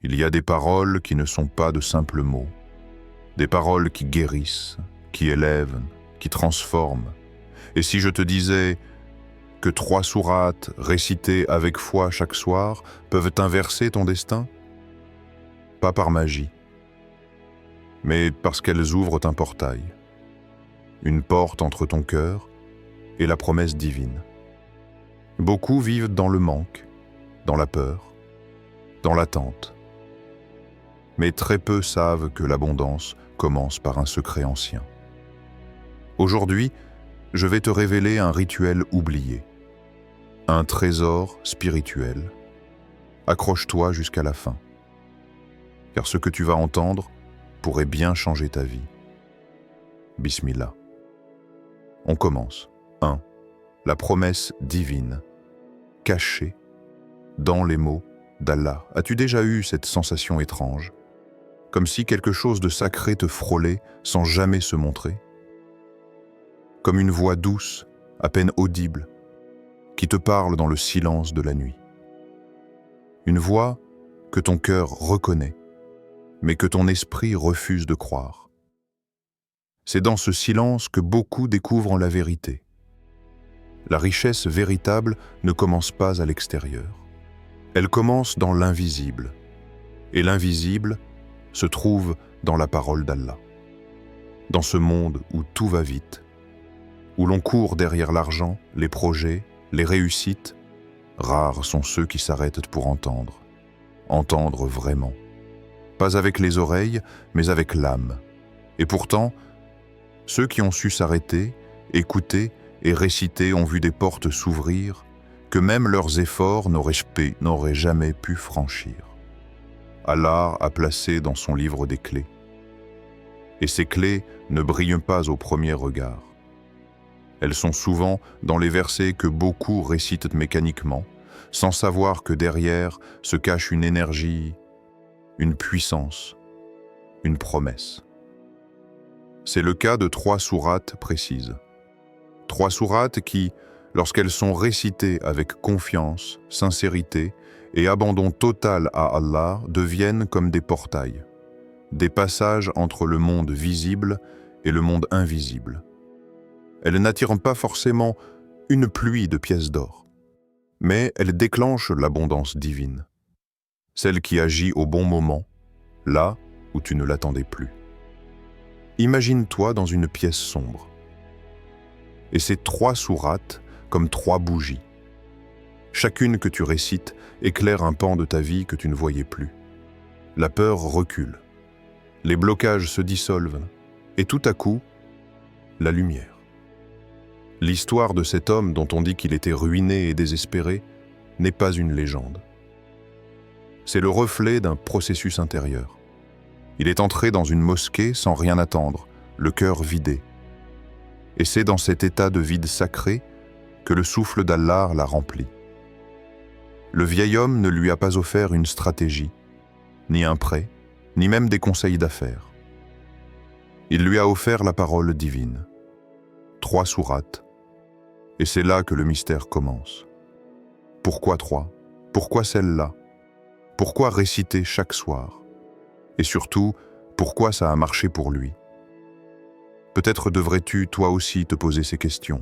Il y a des paroles qui ne sont pas de simples mots, des paroles qui guérissent, qui élèvent, qui transforment. Et si je te disais que 3 sourates récitées avec foi chaque soir peuvent inverser ton destin? Pas par magie, mais parce qu'elles ouvrent un portail, une porte entre ton cœur et la promesse divine. Beaucoup vivent dans le manque, dans la peur, dans l'attente. Mais très peu savent que l'abondance commence par un secret ancien. Aujourd'hui, je vais te révéler un rituel oublié, un trésor spirituel. Accroche-toi jusqu'à la fin, car ce que tu vas entendre pourrait bien changer ta vie. Bismillah. On commence. 1. La promesse divine, cachée dans les mots d'Allah. As-tu déjà eu cette sensation étrange, comme si quelque chose de sacré te frôlait sans jamais se montrer? Comme une voix douce, à peine audible, qui te parle dans le silence de la nuit. Une voix que ton cœur reconnaît, mais que ton esprit refuse de croire. C'est dans ce silence que beaucoup découvrent la vérité. La richesse véritable ne commence pas à l'extérieur. Elle commence dans l'invisible. Et l'invisible se trouve dans la parole d'Allah. Dans ce monde où tout va vite, où l'on court derrière l'argent, les projets, les réussites, rares sont ceux qui s'arrêtent pour entendre. Entendre vraiment. Pas avec les oreilles, mais avec l'âme. Et pourtant, ceux qui ont su s'arrêter, écouter et réciter ont vu des portes s'ouvrir que même leurs efforts n'auraient jamais pu franchir. Allah a placé dans son livre des clés. Et ces clés ne brillent pas au premier regard. Elles sont souvent dans les versets que beaucoup récitent mécaniquement, sans savoir que derrière se cache une énergie, une puissance, une promesse. C'est le cas de 3 sourates précises. 3 sourates qui, lorsqu'elles sont récitées avec confiance, sincérité et abandon total à Allah, deviennent comme des portails, des passages entre le monde visible et le monde invisible. Elles n'attirent pas forcément une pluie de pièces d'or, mais elles déclenchent l'abondance divine, celle qui agit au bon moment, là où tu ne l'attendais plus. Imagine-toi dans une pièce sombre, et ces 3 sourates comme 3 bougies. Chacune que tu récites éclaire un pan de ta vie que tu ne voyais plus. La peur recule, les blocages se dissolvent, et tout à coup, la lumière. L'histoire de cet homme dont on dit qu'il était ruiné et désespéré n'est pas une légende. C'est le reflet d'un processus intérieur. Il est entré dans une mosquée sans rien attendre, le cœur vidé. Et c'est dans cet état de vide sacré que le souffle d'Allah l'a rempli. Le vieil homme ne lui a pas offert une stratégie, ni un prêt, ni même des conseils d'affaires. Il lui a offert la parole divine. 3 sourates, et c'est là que le mystère commence. Pourquoi 3? Pourquoi celle-là? Pourquoi réciter chaque soir? Et surtout, pourquoi ça a marché pour lui? Peut-être devrais-tu toi aussi te poser ces questions.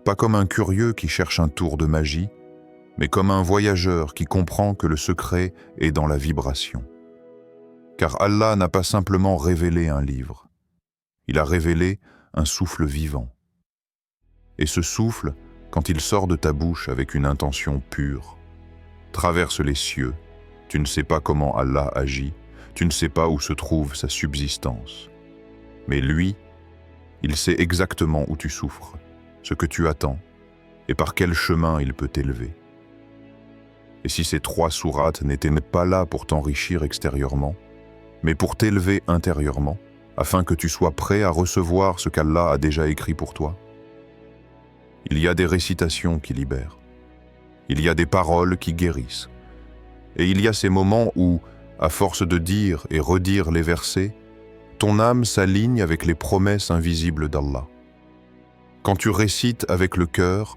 Pas comme un curieux qui cherche un tour de magie, mais comme un voyageur qui comprend que le secret est dans la vibration. Car Allah n'a pas simplement révélé un livre, il a révélé un souffle vivant. Et ce souffle, quand il sort de ta bouche avec une intention pure, traverse les cieux, tu ne sais pas comment Allah agit, tu ne sais pas où se trouve sa subsistance. Mais lui, il sait exactement où tu souffres, ce que tu attends, et par quel chemin il peut t'élever. Et si ces 3 sourates n'étaient pas là pour t'enrichir extérieurement, mais pour t'élever intérieurement, afin que tu sois prêt à recevoir ce qu'Allah a déjà écrit pour toi? Il y a des récitations qui libèrent. Il y a des paroles qui guérissent. Et il y a ces moments où, à force de dire et redire les versets, ton âme s'aligne avec les promesses invisibles d'Allah. Quand tu récites avec le cœur,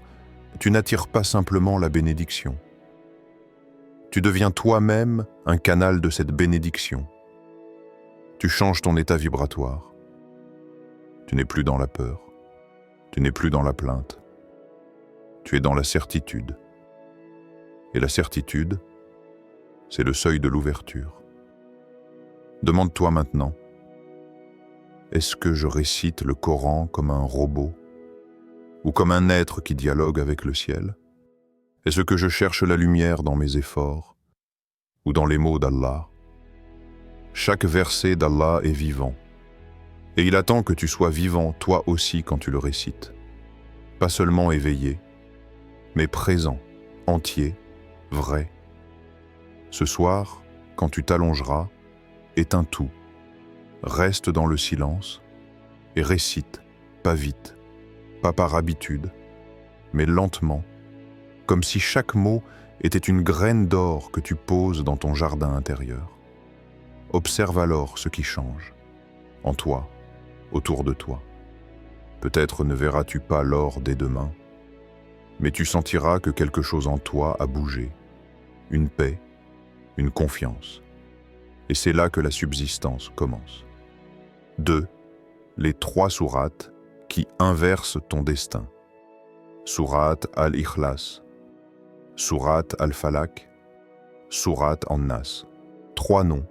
tu n'attires pas simplement la bénédiction. Tu deviens toi-même un canal de cette bénédiction. Tu changes ton état vibratoire. Tu n'es plus dans la peur. Tu n'es plus dans la plainte. Tu es dans la certitude. Et la certitude, c'est le seuil de l'ouverture. Demande-toi maintenant, est-ce que je récite le Coran comme un robot ou comme un être qui dialogue avec le ciel? Est-ce que je cherche la lumière dans mes efforts ou dans les mots d'Allah? Chaque verset d'Allah est vivant et il attend que tu sois vivant toi aussi quand tu le récites. Pas seulement éveillé, mais présent, entier, vrai. Ce soir, quand tu t'allongeras, éteins tout, reste dans le silence et récite, pas vite, pas par habitude, mais lentement, comme si chaque mot était une graine d'or que tu poses dans ton jardin intérieur. Observe alors ce qui change, en toi, autour de toi. Peut-être ne verras-tu pas l'or dès demain, mais tu sentiras que quelque chose en toi a bougé, une paix, une confiance. Et c'est là que la subsistance commence. 2. Les 3 sourates qui inversent ton destin. Sourate al-Ikhlas, Sourate al-Falaq, Sourate an-Nas. 3 noms,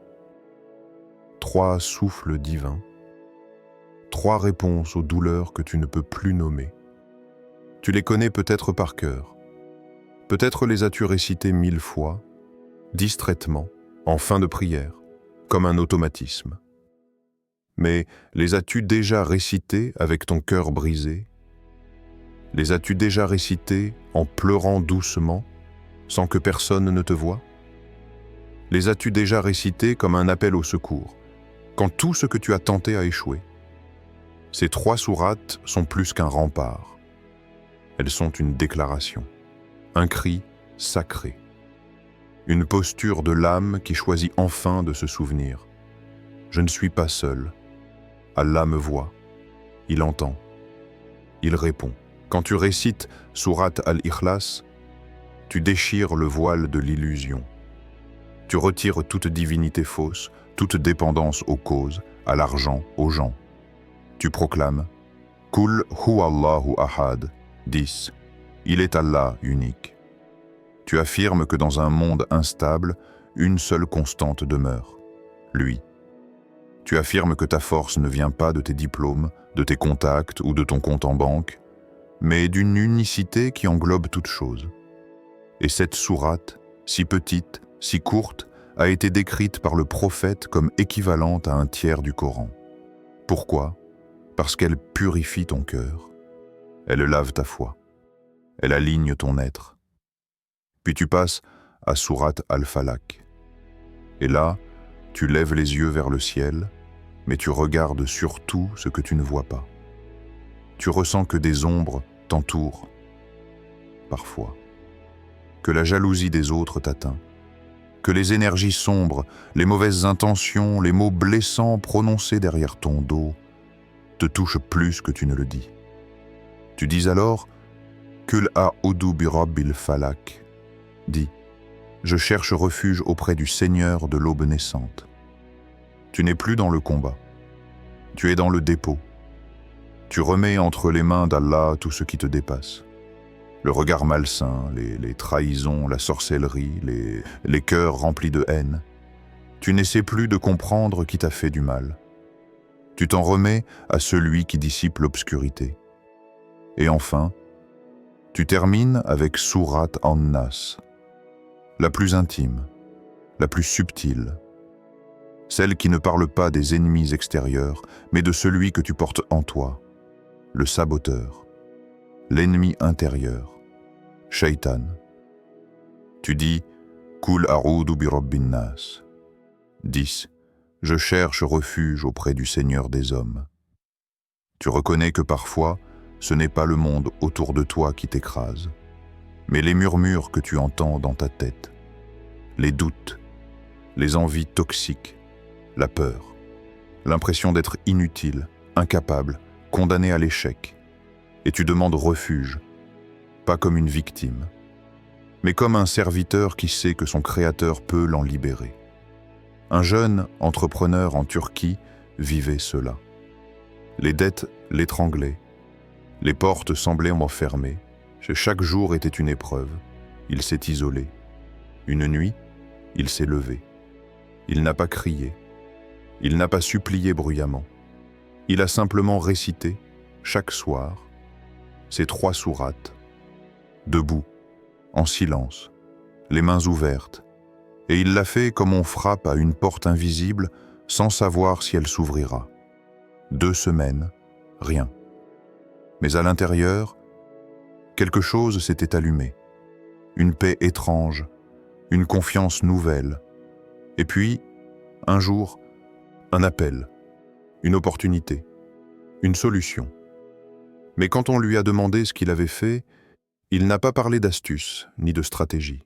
3 souffles divins, 3 réponses aux douleurs que tu ne peux plus nommer. Tu les connais peut-être par cœur. Peut-être les as-tu récitées 1000 fois, distraitement, en fin de prière, comme un automatisme. Mais les as-tu déjà récitées avec ton cœur brisé? Les as-tu déjà récitées en pleurant doucement, sans que personne ne te voie? Les as-tu déjà récitées comme un appel au secours, quand tout ce que tu as tenté a échoué? Ces 3 sourates sont plus qu'un rempart. Elles sont une déclaration, un cri sacré, une posture de l'âme qui choisit enfin de se souvenir. Je ne suis pas seul. Allah me voit, il entend, il répond. Quand tu récites Sourate al-Ikhlas, tu déchires le voile de l'illusion. Tu retires toute divinité fausse, toute dépendance aux causes, à l'argent, aux gens. Tu proclames « Kul huwallahu ahad » 10. Il est Allah unique. Tu affirmes que dans un monde instable, une seule constante demeure, lui. Tu affirmes que ta force ne vient pas de tes diplômes, de tes contacts ou de ton compte en banque, mais d'une unicité qui englobe toute chose. Et cette sourate, si petite, si courte, a été décrite par le prophète comme équivalente à un tiers du Coran. Pourquoi? Parce qu'elle purifie ton cœur. Elle lave ta foi. Elle aligne ton être. Puis tu passes à Sourate al-Falaq. Et là, tu lèves les yeux vers le ciel, mais tu regardes surtout ce que tu ne vois pas. Tu ressens que des ombres t'entourent, parfois. Que la jalousie des autres t'atteint. Que les énergies sombres, les mauvaises intentions, les mots blessants prononcés derrière ton dos te touchent plus que tu ne le dis. Tu dis alors « Kul a'udhu bi rabbil falaq » dis « Je cherche refuge auprès du Seigneur de l'aube naissante ». Tu n'es plus dans le combat. Tu es dans le dépôt. Tu remets entre les mains d'Allah tout ce qui te dépasse. Le regard malsain, les trahisons, la sorcellerie, les cœurs remplis de haine. Tu n'essaies plus de comprendre qui t'a fait du mal. Tu t'en remets à celui qui dissipe l'obscurité. Et enfin, tu termines avec Sourate an-Nas, la plus intime, la plus subtile, celle qui ne parle pas des ennemis extérieurs, mais de celui que tu portes en toi, le saboteur, l'ennemi intérieur, Shaitan. Tu dis « Kul a'udhu bi rabbin nas » 10. Je cherche refuge auprès du Seigneur des hommes. Tu reconnais que parfois, ce n'est pas le monde autour de toi qui t'écrase, mais les murmures que tu entends dans ta tête, les doutes, les envies toxiques, la peur, l'impression d'être inutile, incapable, condamné à l'échec. Et tu demandes refuge, pas comme une victime, mais comme un serviteur qui sait que son créateur peut l'en libérer. Un jeune entrepreneur en Turquie vivait cela. Les dettes l'étranglaient, les portes semblaient m'enfermer. Chaque jour était une épreuve. Il s'est isolé. Une nuit, il s'est levé. Il n'a pas crié. Il n'a pas supplié bruyamment. Il a simplement récité, chaque soir, ces 3 sourates, debout, en silence, les mains ouvertes, et il l'a fait comme on frappe à une porte invisible sans savoir si elle s'ouvrira. 2 semaines, rien. Mais à l'intérieur, quelque chose s'était allumé. Une paix étrange, une confiance nouvelle. Et puis, un jour, un appel, une opportunité, une solution. Mais quand on lui a demandé ce qu'il avait fait, il n'a pas parlé d'astuce ni de stratégie.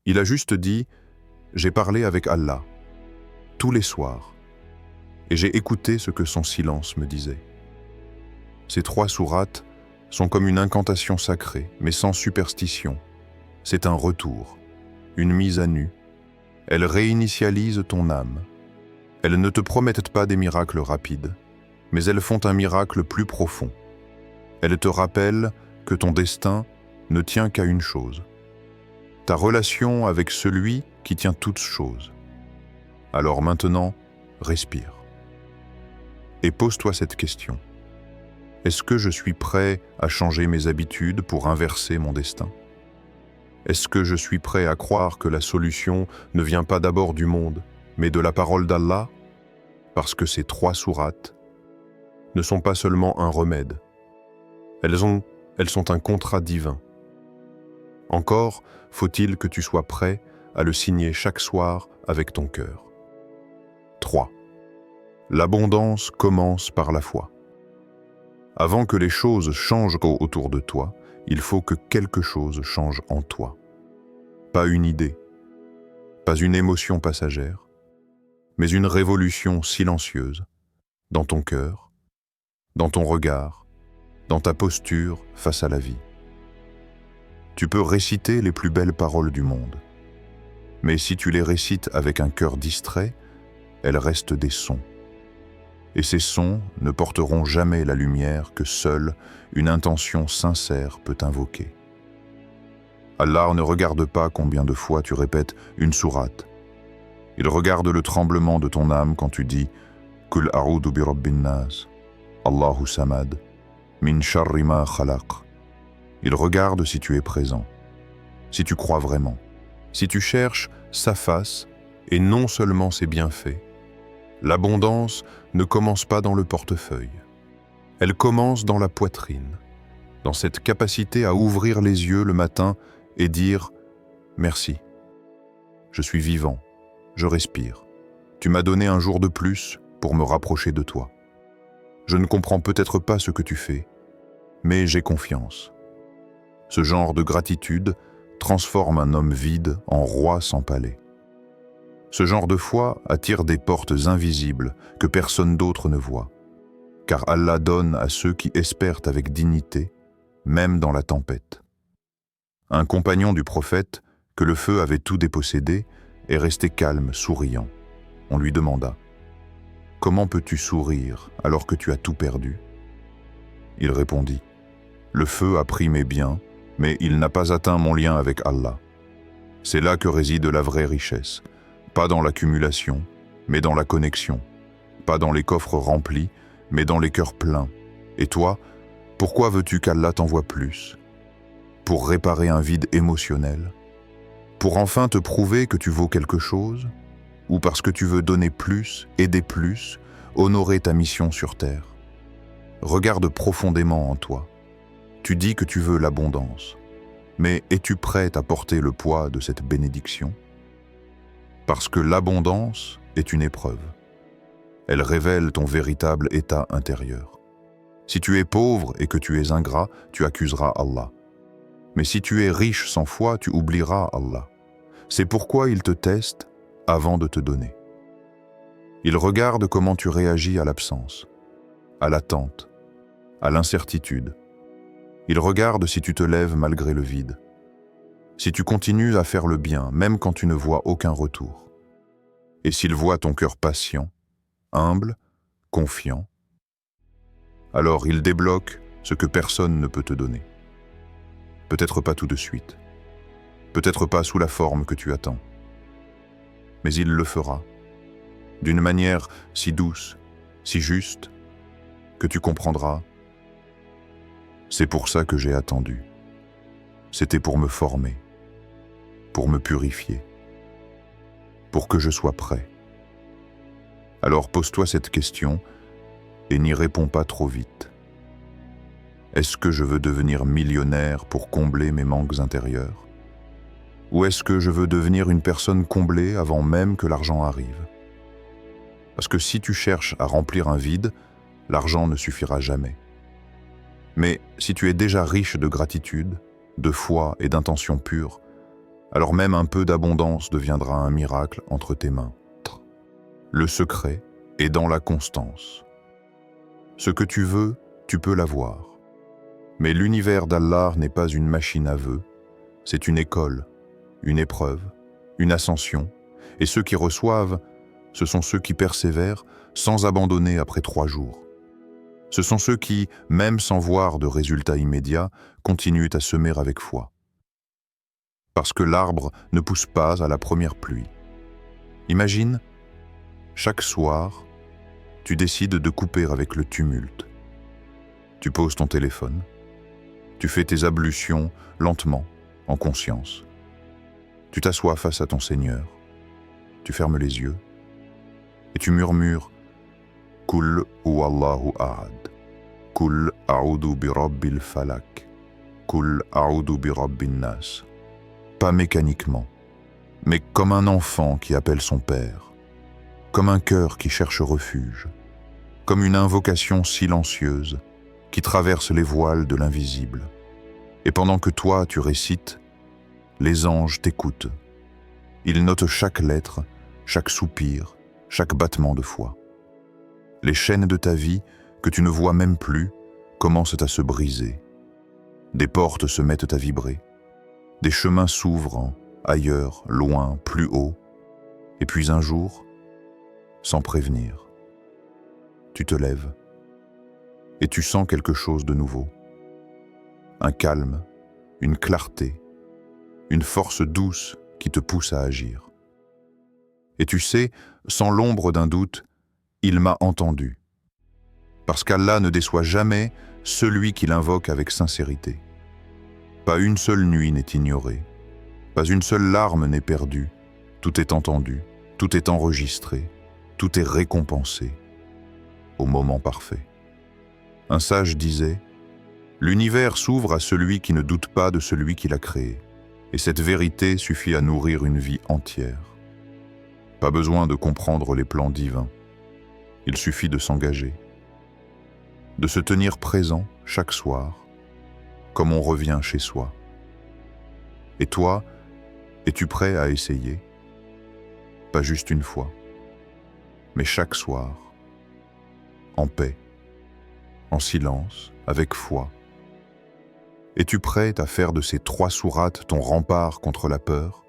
Il a juste dit « J'ai parlé avec Allah, tous les soirs, et j'ai écouté ce que son silence me disait. » Ces 3 sourates sont comme une incantation sacrée, mais sans superstition. C'est un retour, une mise à nu. Elles réinitialisent ton âme. Elles ne te promettent pas des miracles rapides, mais elles font un miracle plus profond. Elles te rappellent que ton destin ne tient qu'à une chose, ta relation avec celui qui tient toutes choses. Alors maintenant, respire. Et pose-toi cette question. Est-ce que je suis prêt à changer mes habitudes pour inverser mon destin? Est-ce que je suis prêt à croire que la solution ne vient pas d'abord du monde, mais de la parole d'Allah? Parce que ces 3 sourates ne sont pas seulement un remède. Elles sont un contrat divin. Encore faut-il que tu sois prêt à le signer chaque soir avec ton cœur. 3. L'abondance commence par la foi. Avant que les choses changent autour de toi, il faut que quelque chose change en toi. Pas une idée, pas une émotion passagère, mais une révolution silencieuse dans ton cœur, dans ton regard, dans ta posture face à la vie. Tu peux réciter les plus belles paroles du monde, mais si tu les récites avec un cœur distrait, elles restent des sons. Et ces sons ne porteront jamais la lumière que seule une intention sincère peut invoquer. Allah ne regarde pas combien de fois tu répètes une sourate. Il regarde le tremblement de ton âme quand tu dis « Kul a'udhu bi rabbin nas, Allahu samad, min sharri ma khalaq ». Il regarde si tu es présent, si tu crois vraiment, si tu cherches sa face et non seulement ses bienfaits. L'abondance ne commence pas dans le portefeuille. Elle commence dans la poitrine, dans cette capacité à ouvrir les yeux le matin et dire « Merci, je suis vivant, je respire. Tu m'as donné un jour de plus pour me rapprocher de toi. Je ne comprends peut-être pas ce que tu fais, mais j'ai confiance. » Ce genre de gratitude transforme un homme vide en roi sans palais. Ce genre de foi attire des portes invisibles que personne d'autre ne voit, car Allah donne à ceux qui espèrent avec dignité, même dans la tempête. Un compagnon du prophète, que le feu avait tout dépossédé, est resté calme, souriant. On lui demanda « Comment peux-tu sourire alors que tu as tout perdu ?» Il répondit « Le feu a pris mes biens, mais il n'a pas atteint mon lien avec Allah. C'est là que réside la vraie richesse, pas dans l'accumulation, mais dans la connexion, pas dans les coffres remplis, mais dans les cœurs pleins. Et toi, pourquoi veux-tu qu'Allah t'envoie plus? Pour réparer un vide émotionnel? Pour enfin te prouver que tu vaux quelque chose? Ou parce que tu veux donner plus, aider plus, honorer ta mission sur terre? Regarde profondément en toi. Tu dis que tu veux l'abondance, mais es-tu prête à porter le poids de cette bénédiction? Parce que l'abondance est une épreuve. Elle révèle ton véritable état intérieur. Si tu es pauvre et que tu es ingrat, tu accuseras Allah. Mais si tu es riche sans foi, tu oublieras Allah. C'est pourquoi il te teste avant de te donner. Il regarde comment tu réagis à l'absence, à l'attente, à l'incertitude. Il regarde si tu te lèves malgré le vide. si tu continues à faire le bien, même quand tu ne vois aucun retour, et s'il voit ton cœur patient, humble, confiant, alors il débloque ce que personne ne peut te donner. Peut-être pas tout de suite, peut-être pas sous la forme que tu attends, mais il le fera, d'une manière si douce, si juste, que tu comprendras. C'est pour ça que j'ai attendu. C'était pour me former, pour me purifier, pour que je sois prêt. Alors pose-toi cette question et n'y réponds pas trop vite. Est-ce que je veux devenir millionnaire pour combler mes manques intérieurs? Ou est-ce que je veux devenir une personne comblée avant même que l'argent arrive? Parce que si tu cherches à remplir un vide, l'argent ne suffira jamais. Mais si tu es déjà riche de gratitude, de foi et d'intention pure, alors même un peu d'abondance deviendra un miracle entre tes mains. Le secret est dans la constance. Ce que tu veux, tu peux l'avoir. Mais l'univers d'Allah n'est pas une machine à vœux, c'est une école, une épreuve, une ascension, et ceux qui reçoivent, ce sont ceux qui persévèrent sans abandonner après 3 jours. Ce sont ceux qui, même sans voir de résultats immédiats, continuent à semer avec foi. Parce que l'arbre ne pousse pas à la première pluie. Imagine, chaque soir, tu décides de couper avec le tumulte. Tu poses ton téléphone, tu fais tes ablutions lentement, en conscience. Tu t'assois face à ton Seigneur, tu fermes les yeux et tu murmures « Kul huwallahu ahad, Kul a'udhu bi rabbil falak, Kul a'udhu bi rabbin nas » Pas mécaniquement, mais comme un enfant qui appelle son père, comme un cœur qui cherche refuge, comme une invocation silencieuse qui traverse les voiles de l'invisible. Et pendant que toi tu récites, les anges t'écoutent. Ils notent chaque lettre, chaque soupir, chaque battement de foi. Les chaînes de ta vie, que tu ne vois même plus, commencent à se briser. Des portes se mettent à vibrer. Des chemins s'ouvrent, ailleurs, loin, plus haut. Et puis un jour, sans prévenir, tu te lèves et tu sens quelque chose de nouveau. Un calme, une clarté, une force douce qui te pousse à agir. Et tu sais, sans l'ombre d'un doute, il m'a entendu. Parce qu'Allah ne déçoit jamais celui qui l'invoque avec sincérité. Pas une seule nuit n'est ignorée, pas une seule larme n'est perdue, tout est entendu, tout est enregistré, tout est récompensé, au moment parfait. Un sage disait, « L'univers s'ouvre à celui qui ne doute pas de celui qui l'a créé, et cette vérité suffit à nourrir une vie entière. Pas besoin de comprendre les plans divins, il suffit de s'engager, de se tenir présent chaque soir, comme on revient chez soi. Et toi, es-tu prêt à essayer? Pas juste une fois, mais chaque soir, en paix, en silence, avec foi. Es-tu prêt à faire de ces 3 sourates ton rempart contre la peur,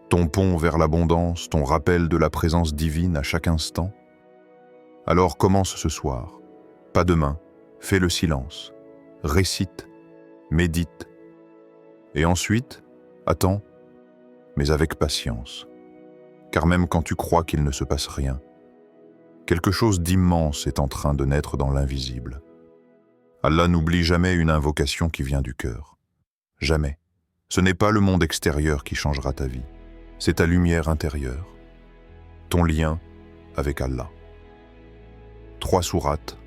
ton pont vers l'abondance, ton rappel de la présence divine à chaque instant? Alors commence ce soir, pas demain, fais le silence, récite, médite. Et ensuite, attends, mais avec patience. Car même quand tu crois qu'il ne se passe rien, quelque chose d'immense est en train de naître dans l'invisible. Allah n'oublie jamais une invocation qui vient du cœur. Jamais. Ce n'est pas le monde extérieur qui changera ta vie. C'est ta lumière intérieure. Ton lien avec Allah. 3 sourates,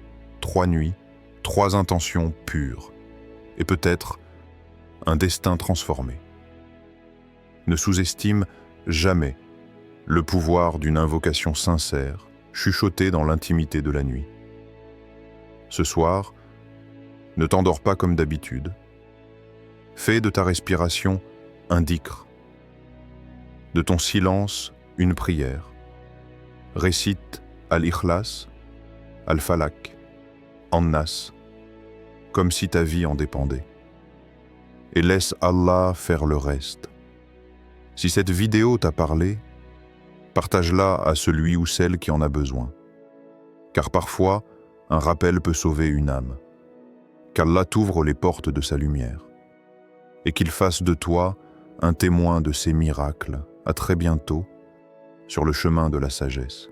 3 nuits, 3 intentions pures. Et peut-être un destin transformé. Ne sous-estime jamais le pouvoir d'une invocation sincère, chuchotée dans l'intimité de la nuit. Ce soir, ne t'endors pas comme d'habitude. Fais de ta respiration un dhikr, de ton silence une prière. Récite Al-Ikhlas, Al-Falak, An-Nas, comme si ta vie en dépendait. Et laisse Allah faire le reste. Si cette vidéo t'a parlé, partage-la à celui ou celle qui en a besoin. Car parfois, un rappel peut sauver une âme. Qu'Allah t'ouvre les portes de sa lumière. Et qu'il fasse de toi un témoin de ses miracles. À très bientôt, sur le chemin de la sagesse.